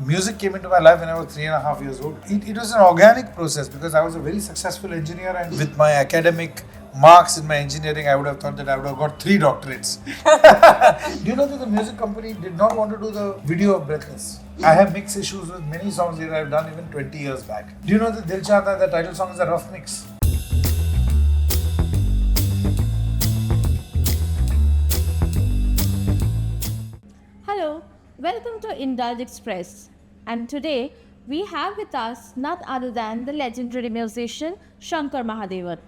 music came into my life when I was 3.5 years old. It was an organic process because I was a very successful engineer, and with my academic marks in my engineering, I would have thought that I would have got 3 doctorates. Do you know that the music company did not want to do the video of Breathless? I have mixed issues with many songs that I've done even 20 years back. Do you know that Dil Chahta, the title song, is a rough mix? Hello, welcome to Indulgexpress. And today we have with us none other than the legendary musician Shankar Mahadevan.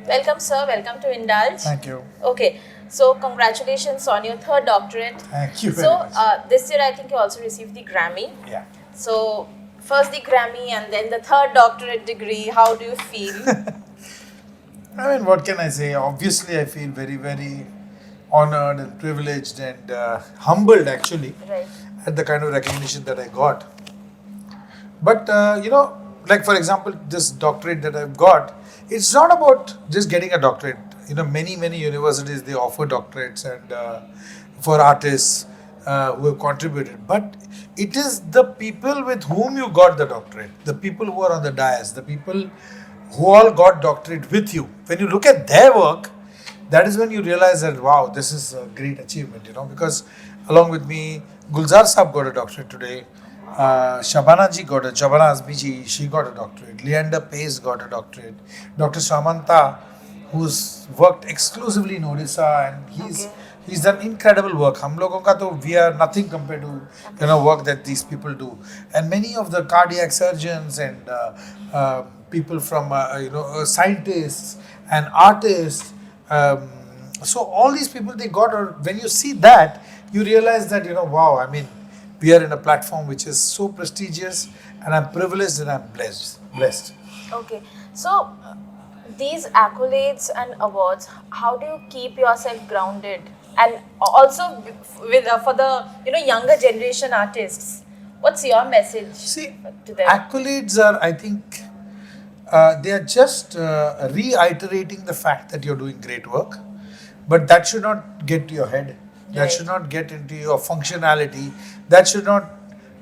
Welcome, sir. Welcome to Indulge. Thank you. Okay, so congratulations on your 3rd doctorate. Thank you very So, much. this year I think you also received the Grammy. Yeah. So, first the Grammy and then the 3rd doctorate degree. How do you feel? I mean, what can I say? Obviously, I feel very, very honored and privileged and humbled actually Right. at the kind of recognition that I got. But, like for example, this doctorate that I've got, it's not about just getting a doctorate. Many universities, they offer doctorates and for artists who have contributed. But it is the people with whom you got the doctorate, the people who are on the dais, the people who all got doctorate with you. When you look at their work, that is when you realize that, wow, this is a great achievement, because along with me, Gulzar Saab got a doctorate today. Shabana Azmi ji, she got a doctorate. Leander Pace got a doctorate. Dr. Samanta, who's worked exclusively in Odisha, and he's done incredible work. Hum logon ka to we are nothing compared to work that these people do. And many of the cardiac surgeons and people from scientists and artists. So all these people they got, or when you see that, you realize that wow. I mean, we are in a platform which is so prestigious, and I'm privileged and I'm blessed. Okay, so these accolades and awards, how do you keep yourself grounded? And also with for the younger generation artists, what's your message See, to them? accolades are, I think, they are just reiterating the fact that you're doing great work, but that should not get to your head. That Right. should not get into your functionality. That should not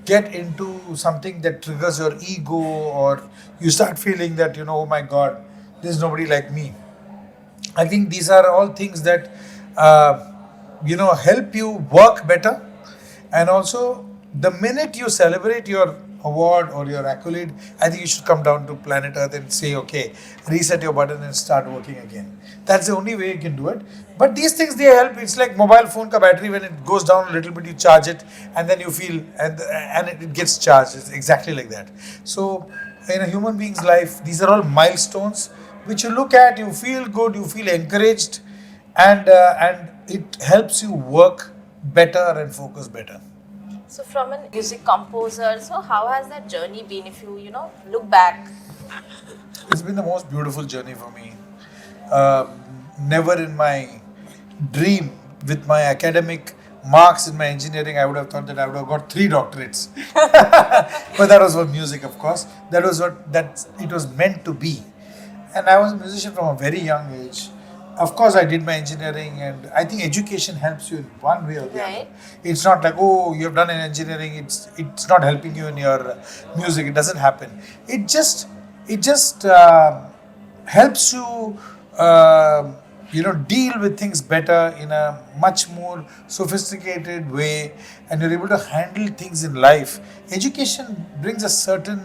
get into something that triggers your ego, or you start feeling that, oh my God, there's nobody like me. I think these are all things that, help you work better. And also, the minute you celebrate your award or your accolade, I think you should come down to planet Earth and say, okay, reset your button and start working again. That's the only way you can do it. But these things, they help. It's like mobile phone ka battery. When it goes down a little bit, you charge it, and then you feel, and it gets charged. It's exactly like that. So in a human being's life, these are all milestones which you look at, you feel good, you feel encouraged, and it helps you work better and focus better. So from a music composer, so how has that journey been if you look back? It's been the most beautiful journey for me. Never in my dream, with my academic marks in my engineering, I would have thought that I would have got 3 doctorates. But that was for music, of course. That was it was meant to be. And I was a musician from a very young age. Of course, I did my engineering, and I think education helps you in one way or the other. Right. It's not like, oh, you have done an engineering, it's not helping you in your music. It doesn't happen. It just helps you deal with things better in a much more sophisticated way, and you're able to handle things in life. Education brings a certain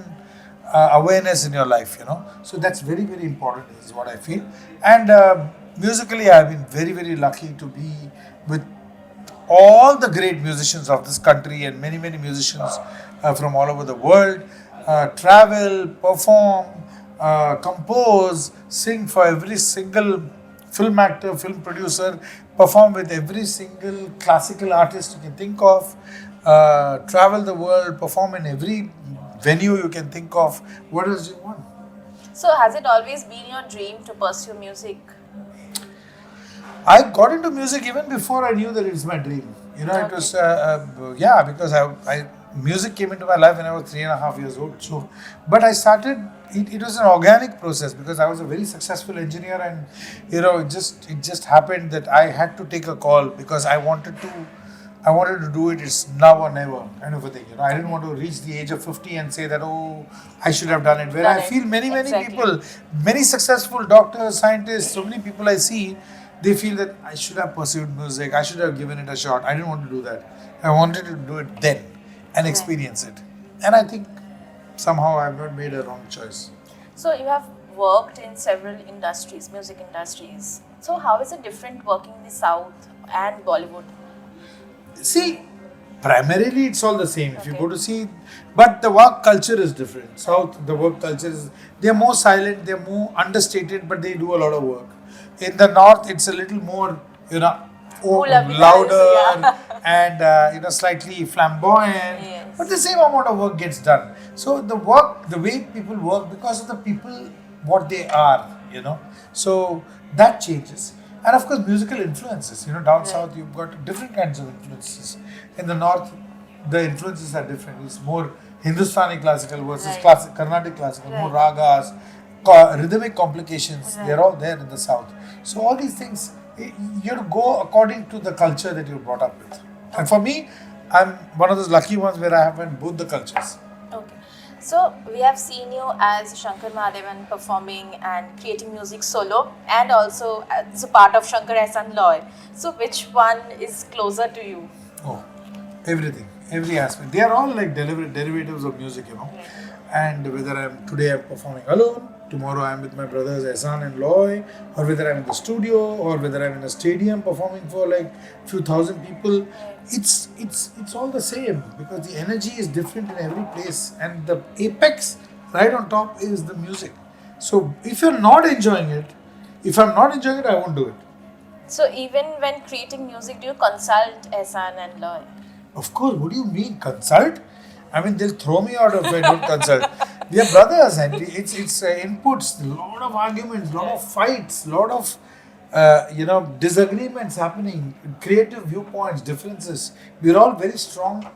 awareness in your life, so that's very, very important, is what I feel. And musically, I've been very, very lucky to be with all the great musicians of this country, and many musicians from all over the world. Travel, perform, compose, sing for every single film actor, film producer, perform with every single classical artist you can think of, travel the world, perform in every venue you can think of. What else do you want? So has it always been your dream to pursue music? I got into music even before I knew that it's my dream. It was, because music came into my life when I was 3.5 years old. So, but I started, it was an organic process because I was a very successful engineer, and, it just happened that I had to take a call because I wanted to I wanted to do it. It's now or never kind of a thing. I didn't want to reach the age of 50 and say that, oh, I should have done it. Where Done I it. feel many Exactly. people, many successful doctors, scientists, so many people I see, they feel that I should have pursued music. I should have given it a shot. I didn't want to do that. I wanted to do it then and experience it. And I think somehow I have not made a wrong choice. So you have worked in several industries, music industries. So how is it different working in the South and Bollywood? See, primarily it's all the same. If you Okay. go to see, but the work culture is different. South, the work culture is, they're more silent, they're more understated, but they do a lot of work. In the North, it's a little more, louder Yeah. and, slightly flamboyant. Yes. But the same amount of work gets done. So the work, the way people work, because of the people, what they are. So that changes. And of course, musical influences. Down south, you've got different kinds of influences. In the north, the influences are different. It's more Hindustani classical versus Right. classic, Carnatic classical, more Right. ragas, rhythmic complications. Right. They're all there in the south. So all these things, you have to go according to the culture that you're brought up with. And for me, I'm one of those lucky ones where I have both the cultures. Okay. So we have seen you as Shankar Mahadevan performing and creating music solo and also as a part of Shankar and Loy. So which one is closer to you? Oh, everything, every aspect. They are all like derivatives of music. And whether today I'm performing alone, tomorrow I'm with my brothers Ehsan and Loy, or whether I'm in the studio, or whether I'm in a stadium performing for like few thousand people, it's all the same because the energy is different in every place, and the apex right on top is the music. So if you're not enjoying it, if I'm not enjoying it, I won't do it. So even when creating music, do you consult Ehsan and Loy? Of course, what do you mean consult? I mean, they'll throw me out if I don't consult. We are brothers, and it's inputs, a lot of arguments, a lot of fights, a lot of disagreements happening, creative viewpoints, differences. We're all very strong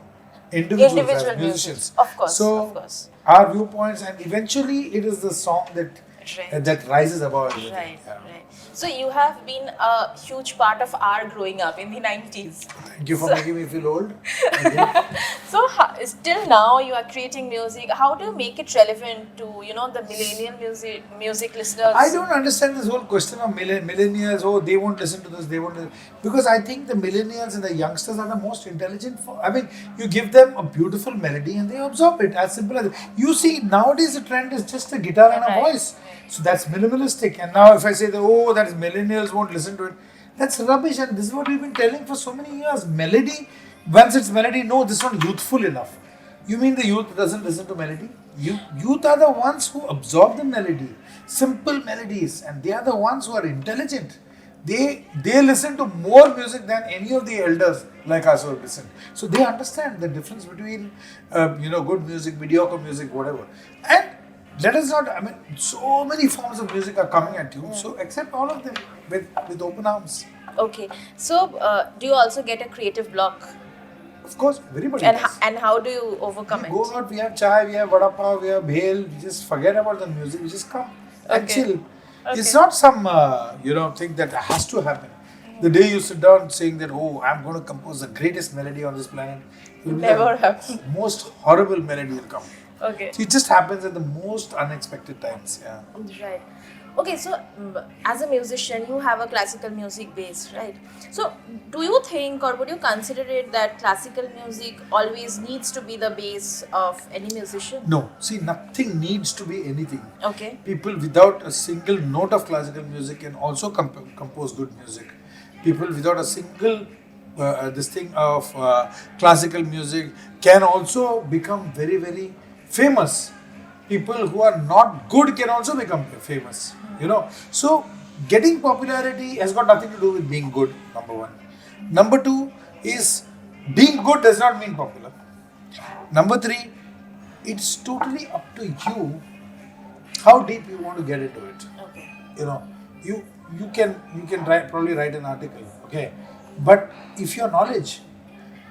individuals Individual as musicians. Of course, So of course. our viewpoints, and eventually it is the song that Right. that rises above everything. Right, Yeah. right. So you have been a huge part of our growing up in the 90s. Thank you for making me feel old. Thank you. So still now you are creating music. How do you make it relevant to the millennial music listeners? I don't understand this whole question of millennials. Oh, they won't listen to this. They won't listen. Because I think the millennials and the youngsters are the most intelligent. You give them a beautiful melody and they absorb it. As simple as you see nowadays the trend is just a guitar and a Right. voice. So that's minimalistic. And now if I say that that is millennials won't listen to it, that's rubbish. And this is what we've been telling for so many years. Melody, once it's melody, no, this is not youthful enough. You mean the youth doesn't listen to melody? Youth are the ones who absorb the melody, simple melodies, and they are the ones who are intelligent. They listen to more music than any of the elders like us who have listened. So they understand the difference between good music, mediocre music, whatever. And let us not. I mean, so many forms of music are coming at you. So accept all of them with open arms. Okay. So do you also get a creative block? Of course, everybody And does. and how do you overcome We it? go out, we have chai, we have vada pav, we have bhel, we just forget about the music, we just come and Okay. chill. Okay. It's not some, thing that has to happen. The day you sit down saying that, oh, I'm going to compose the greatest melody on this planet, it will be Never the happen. most horrible melody will come. Okay. So it just happens at the most unexpected times, yeah. Right. Okay, so as a musician, you have a classical music base, right? So, do you think or would you consider it that classical music always needs to be the base of any musician? No, see, nothing needs to be anything. Okay. People without a single note of classical music can also compose good music. People without a single this thing of classical music can also become very, very famous. People who are not good can also become famous. So getting popularity has got nothing to do with being good, number one. Number two is being good does not mean popular. Number three, it's totally up to you how deep you want to get into it. Okay. You can probably write an article, okay, but if your knowledge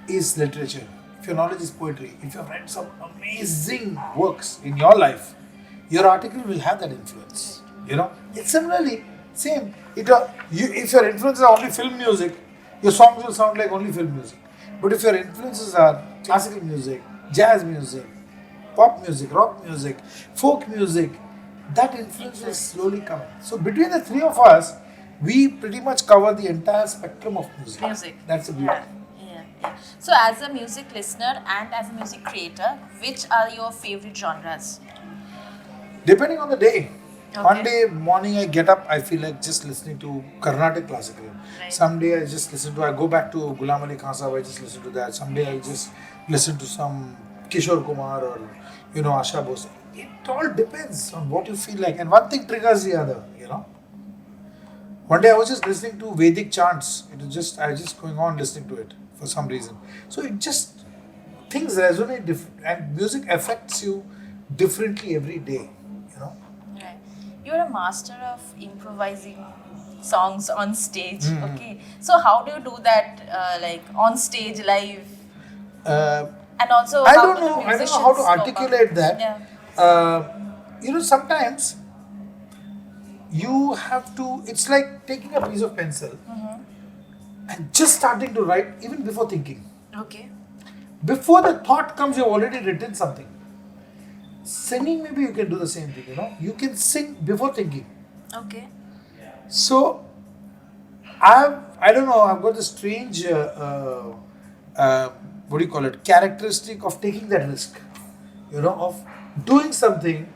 is literature, if your knowledge is poetry, if you've read some amazing works in your life, your article will have that influence. It's similarly same. If your influences are only film music, your songs will sound like only film music. But if your influences are classical music, jazz music, pop music, rock music, folk music, that influence is slowly coming. So between the three of us, we pretty much cover the entire spectrum of music. Music. That's the beauty. Yeah. So, as a music listener and as a music creator, which are your favorite genres? Depending on the day. Okay. One day morning I get up, I feel like just listening to Carnatic classical. Right. Some day I go back to Ghulam Ali Khan Sahib, I just listen to that. Some day I just listen to some Kishore Kumar or Asha Bose. It all depends on what you feel like, and one thing triggers the other. One day I was just listening to Vedic chants. I was just going on listening to it for some reason. So things resonate different, and music affects you differently every day. Right. You're a master of improvising songs on stage. Okay. So, how do you do that, like on stage live? Uh, And also, I how don't do the know. I don't know musicians how to cope up? articulate that. Yeah. Sometimes you have to. It's like taking a piece of pencil and just starting to write, even before thinking. Okay. Before the thought comes, you've already written something. Singing, maybe you can do the same thing. You can sing before thinking. Okay. So, I don't know. I've got this strange. What do you call it? Characteristic of taking that risk. Of doing something,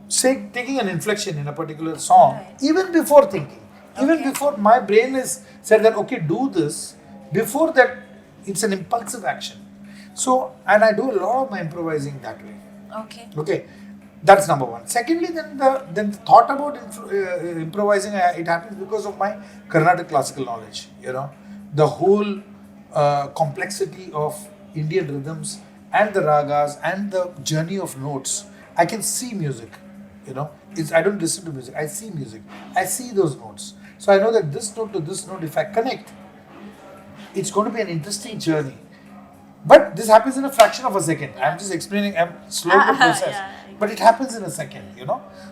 say taking an inflection in a particular song, Right. even before thinking, even Okay. before my brain is said that okay, do this. Before that, it's an impulsive action. So, and I do a lot of my improvising that way. Okay. Okay, that's number one. Secondly, then the thought about improvising, it happens because of my Carnatic classical knowledge. The whole complexity of Indian rhythms and the ragas and the journey of notes. I can see music. I don't listen to music. I see music. I see those notes. So I know that this note to this note, if I connect, it's going to be an interesting journey. But this happens in a fraction of a second. I'm just explaining. I'm slow to process, Yeah. but it happens in a second.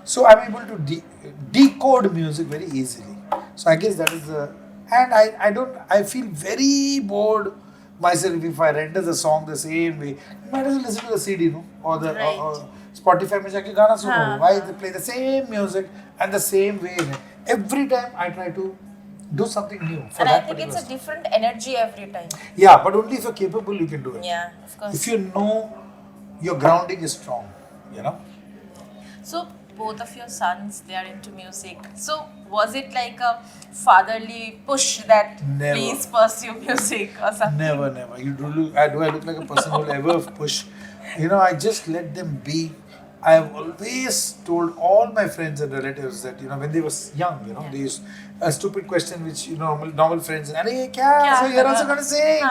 So I'm able to decode music very easily. So I guess that is the. And I feel very bored myself if I render the song the same way. You might as well listen to the CD, no? Or the Right. or Spotify में जाके गाना सुनो. हाँ, Why they play the same music and the same way? Every time I try to do something new for And that I think it's particular a different energy every time. Yeah, but only if you're capable, you can do it. Yeah, of course. If you know your grounding is strong, So both of your sons, they are into music. So was it like a fatherly push that Never. please pursue music or something? Never. Do I look like a person who will ever push? I just let them be. I have always told all my friends and relatives that when they were young, they used a stupid question which normal friends. Arey kya? So you're also gonna sing?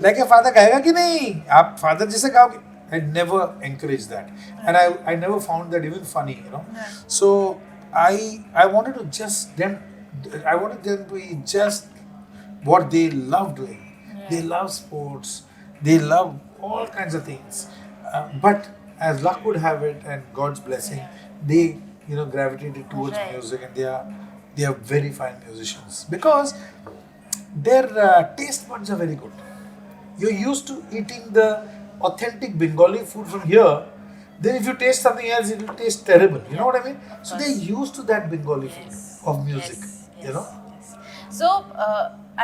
Like a father गाएगा कि नहीं? आप father जैसे गाओगे? I never encouraged that, and I never found that even funny. So I wanted to I wanted them to be just what they love doing. They love sports. They love all kinds of things. But as luck would have it, and God's blessing, they gravitated towards Right. music, and they are very fine musicians because their taste buds are very good. You're used to eating the authentic Bengali food from here. Then if you taste something else, it will taste terrible. You know what I mean? So they're used to that Bengali food of music. Yes. So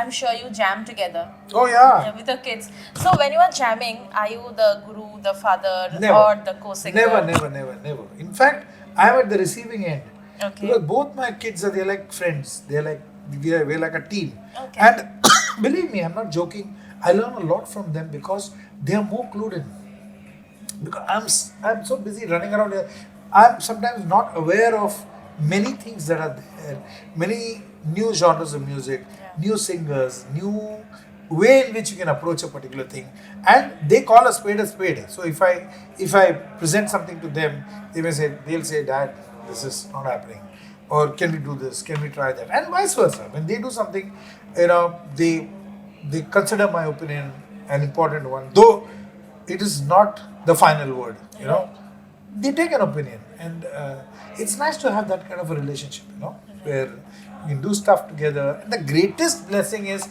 I'm sure you jam together. Oh yeah. With the kids. So when you are jamming, are you the guru, the father, Never. or the co-singer? Never. In fact, I'm at the receiving end. Okay. Because both my kids they're like friends. We're like a team. Okay. And believe me, I'm not joking. I learn a lot from them because they are more clued in. Because I'm so busy running around here. I'm sometimes not aware of many things that are there. Many new genres of music, new singers, new way in which you can approach a particular thing. And they call a spade a spade. So if I present something to them, they'll say, Dad, this is not happening. Or can we do this? Can we try that? And vice versa. When they do something, they consider my opinion an important one. Though it is not the final word, they take an opinion. And it's nice to have that kind of a relationship, where you can do stuff together. And the greatest blessing is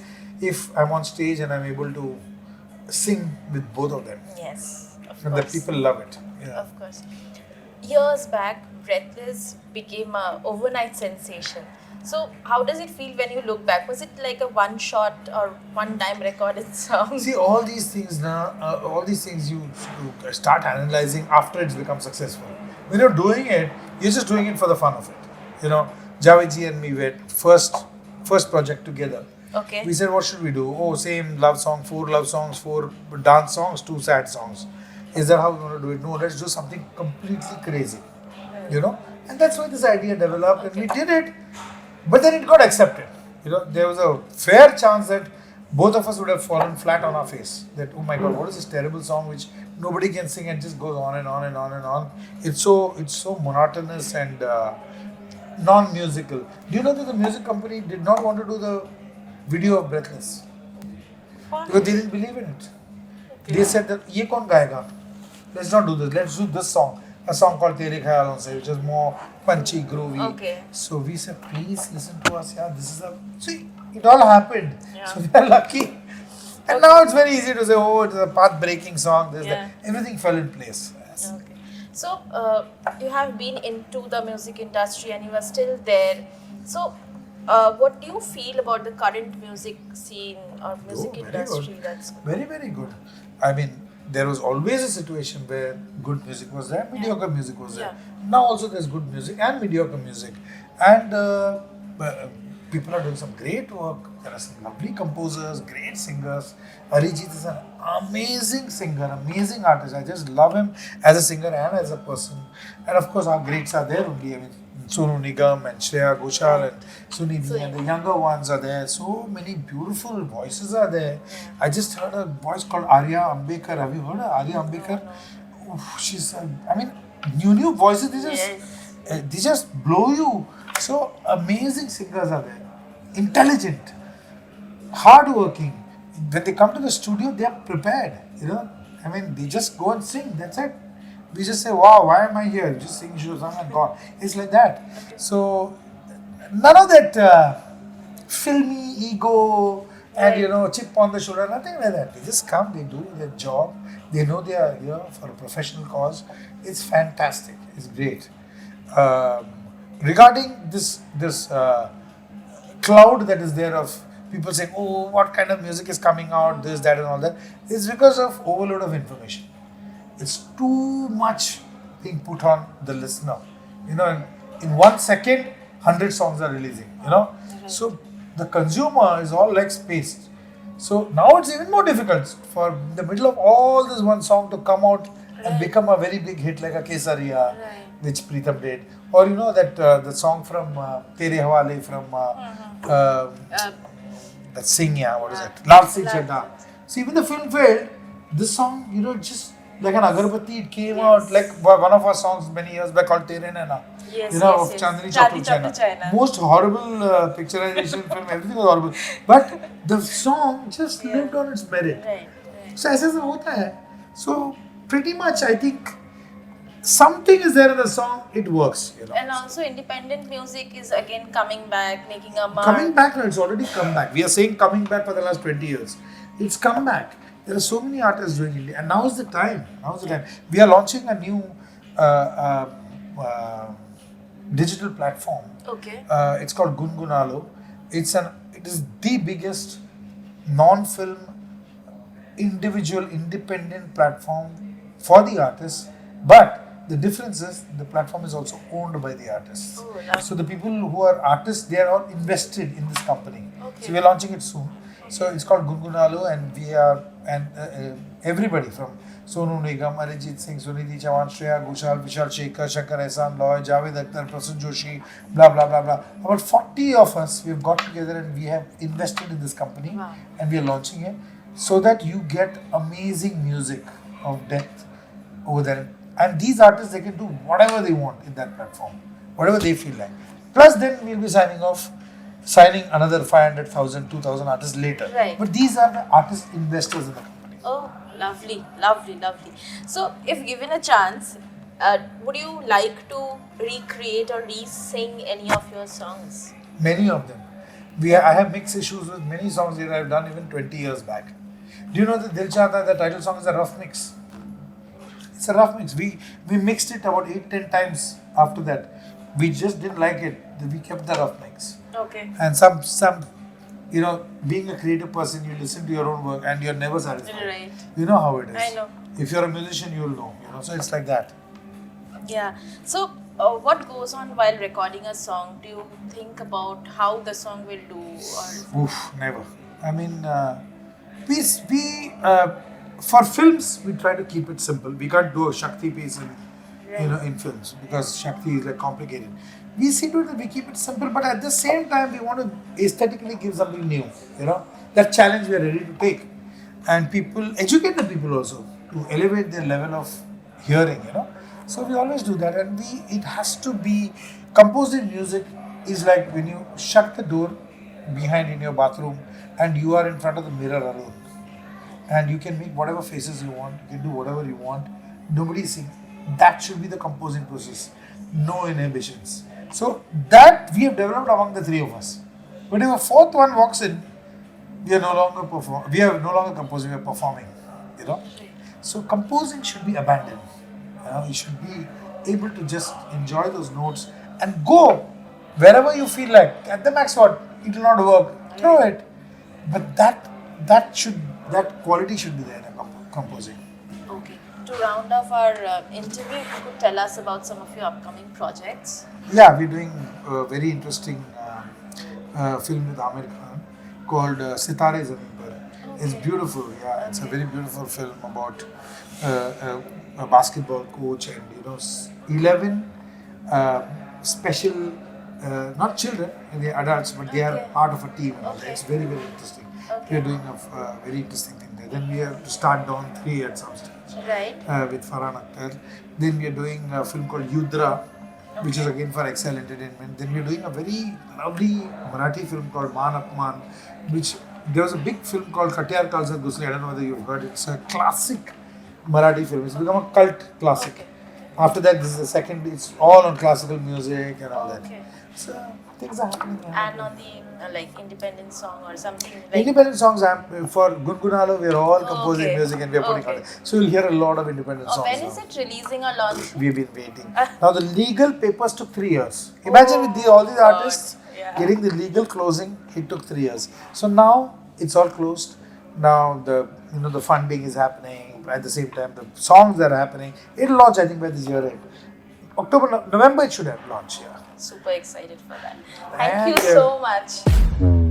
if I'm on stage and I'm able to sing with both of them, Yes, of and the course. people love it. Yeah. Of course. Years back, Breathless became a overnight sensation. So, how does it feel when you look back? Was it like a one shot or one time recorded song? See, all these things now, all these things you start analyzing after it's become successful. When you're doing it, you're just doing it for the fun of it. You know, Javed and me were first project together. Okay. We said, what should we do? Oh, same love song, 4 love songs, 4 dance songs, 2 sad songs. Is that how we want to do it? No, let's do something completely crazy. You know, and that's why this idea developed, and we did it. But then it got accepted. You know, there was a fair chance that both of us would have fallen flat on our face. That, oh my God, what is this terrible song which nobody can sing and just goes on and on and on and on. It's so monotonous and non-musical. Do you know that the music company did not want to do the video of Breathless because they didn't believe in it. They said that ye kaun gayega? Let's not do this. Let's do this song. A song called Tere Khayalon Se, which is more punchy, groovy. Okay. So we said, please listen to us. Yeah, this is a. See, it all happened. Yeah. So we are lucky. And now it's very easy to say, oh, it's a path-breaking song. This, Yeah. that. Everything fell in place. Yes. Okay. So, you have been into the music industry and you are still there. So, what do you feel about the current music scene or music Oh, very industry? good. That's Very, very good. I mean, there was always a situation where good music was there, mediocre music was there. Yeah. Now also there's good music and mediocre music. And people are doing some great work. There are some lovely composers, great singers. Arijit is an amazing singer, amazing artist. I just love him as a singer and as a person. And of course, our greats are there only. I mean, Sonu Nigam and Shreya Ghoshal and Sunidhi and the younger ones are there. So many beautiful voices are there. I just heard a voice called Arya Ambekar. Have you heard of Arya Ambekar? Oof, she's, I mean, new voices. They just blow you. So amazing singers are there. Intelligent, hardworking. When they come to the studio, they are prepared. You know, I mean, they just go and sing. That's it. We just say, wow, why am I here? Just sing, show song and gone. It's like that. So, none of that filmy ego and, you know, chip on the shoulder, nothing like that. They just come, they do their job. They know they are here for a professional cause. It's fantastic. It's great. Regarding this cloud that is there of people saying, oh, what kind of music is coming out, this, that and all that, it's because of overload of information. It's too much being put on the listener. You know, in 1 second, 100 songs are releasing, you know. So the consumer is all like spaced. So now it's even more difficult for the middle of all this one song to come out and become a very big hit like a Kesariya, which Preetham did. Or you know that the song from Tere Hawale from that Singh, yeah, what is it? Lal Singh Chadda. So even the film failed. This song, you know, just like an agarbatti, it came out like one of our songs many years back called Tere Naina. Yes, You know, yes, of yes. Chandni Chandni Chapul Chapul China. China. Most horrible picturization film, everything was horrible. But the song just lived on its merit. right. So ऐसे से होता है. So pretty much I think something is there in the song, it works. You know. And also, independent music is again coming back, making a mark. Coming back, no, it's already come back. We are saying coming back for the last 20 years. It's come back. There are so many artists doing it, and now is the time. Now is the time. We are launching a new digital platform. Okay. It's called Gungunalo. It is the biggest non-film individual independent platform for the artists, but the difference is the platform is also owned by the artists. Oh, lovely. So the people who are artists, they are all invested in this company. Okay. So we are launching it soon. So it's called Gungunalo, and we are everybody from Sonu Nigam, Arijit Singh, Sunidhi Chauhan, Shreya Ghoshal, Vishal Shekhar, Shankar Ehsaan Loy, Javed Akhtar, Prasun Joshi, blah blah blah blah. About 40 of us, we've got together and we have invested in this company. Wow. And we are launching it so that you get amazing music of depth over there. And these artists, they can do whatever they want in that platform, whatever they feel like. Plus, then we'll be signing another 500,000, 2,000 artists later. Right. But these are the artist investors in the company. Oh, lovely, lovely, lovely. So, if given a chance, would you like to recreate or re-sing any of your songs? Many of them. I have mixed issues with many songs that I've done even 20 years back. Do you know that Dil Chahta, the title song, is a rough mix? It's a rough mix. We mixed it about 8-10 times after that. We just didn't like it. We kept the rough mix. Okay. And some being a creative person, you listen to your own work and you're never satisfied. Right. You know how it is. I know. If you're a musician, you'll know. So it's like that. Yeah. So, what goes on while recording a song? Do you think about how the song will do? Or Oof, never. I mean, for films, we try to keep it simple. We can't do a Shakti piece in films because Shakti is like complicated. We see to it that we keep it simple, but at the same time, we want to aesthetically give something new. That challenge we are ready to take, and educate the people also to elevate their level of hearing. So we always do that, and it has to be composed in music. Is like when you shut the door behind in your bathroom and you are in front of the mirror alone, and you can make whatever faces you want, you can do whatever you want, nobody sees. That should be the composing process, no inhibitions. So that we have developed among the three of us. But if a fourth one walks in, we are no longer composing, we are performing. So composing should be abandoned. You should be able to just enjoy those notes and go wherever you feel like. At the max, it will not work. Throw it. But that quality should be there in composing. okay. To round off our interview, if you could tell us about some of your upcoming projects. Yeah, we're doing a very interesting film with Amir Khan called Sitare Zameen Par. It's beautiful. Yeah, it's a very beautiful film about a basketball coach and 11 special, not children, they're adults, but they are part of a team. It's very, very interesting. We're doing a very interesting thing there. Then we have to start Dawn 3 at some stage. Right. With Farhan Akhtar. Then we are doing a film called Yudra, which is again for Excel Entertainment. Then we are doing a very lovely Marathi film called Man Apman, which there was a big film called Katyar Kalsat Gusli. I don't know whether you've heard it. It's a classic Marathi film. It's become a cult classic. Okay. After that, this is the second. It's all on classical music and all that. So things are happening. And on the independent song or something Independent songs, for Gungunalo, we are all composing Okay. music and we are putting on it. So you'll hear a lot of independent songs. When now. is it releasing or launching? We've been waiting. Now the legal papers took 3 years. Imagine with all these God. artists Yeah. getting the legal closing, it took 3 years. So now it's all closed. Now the funding is happening. At the same time, the songs that are happening. It'll launch, I think, by this year end. November it should have launched. Yeah. Super excited for that. Thank Thank you you. so much.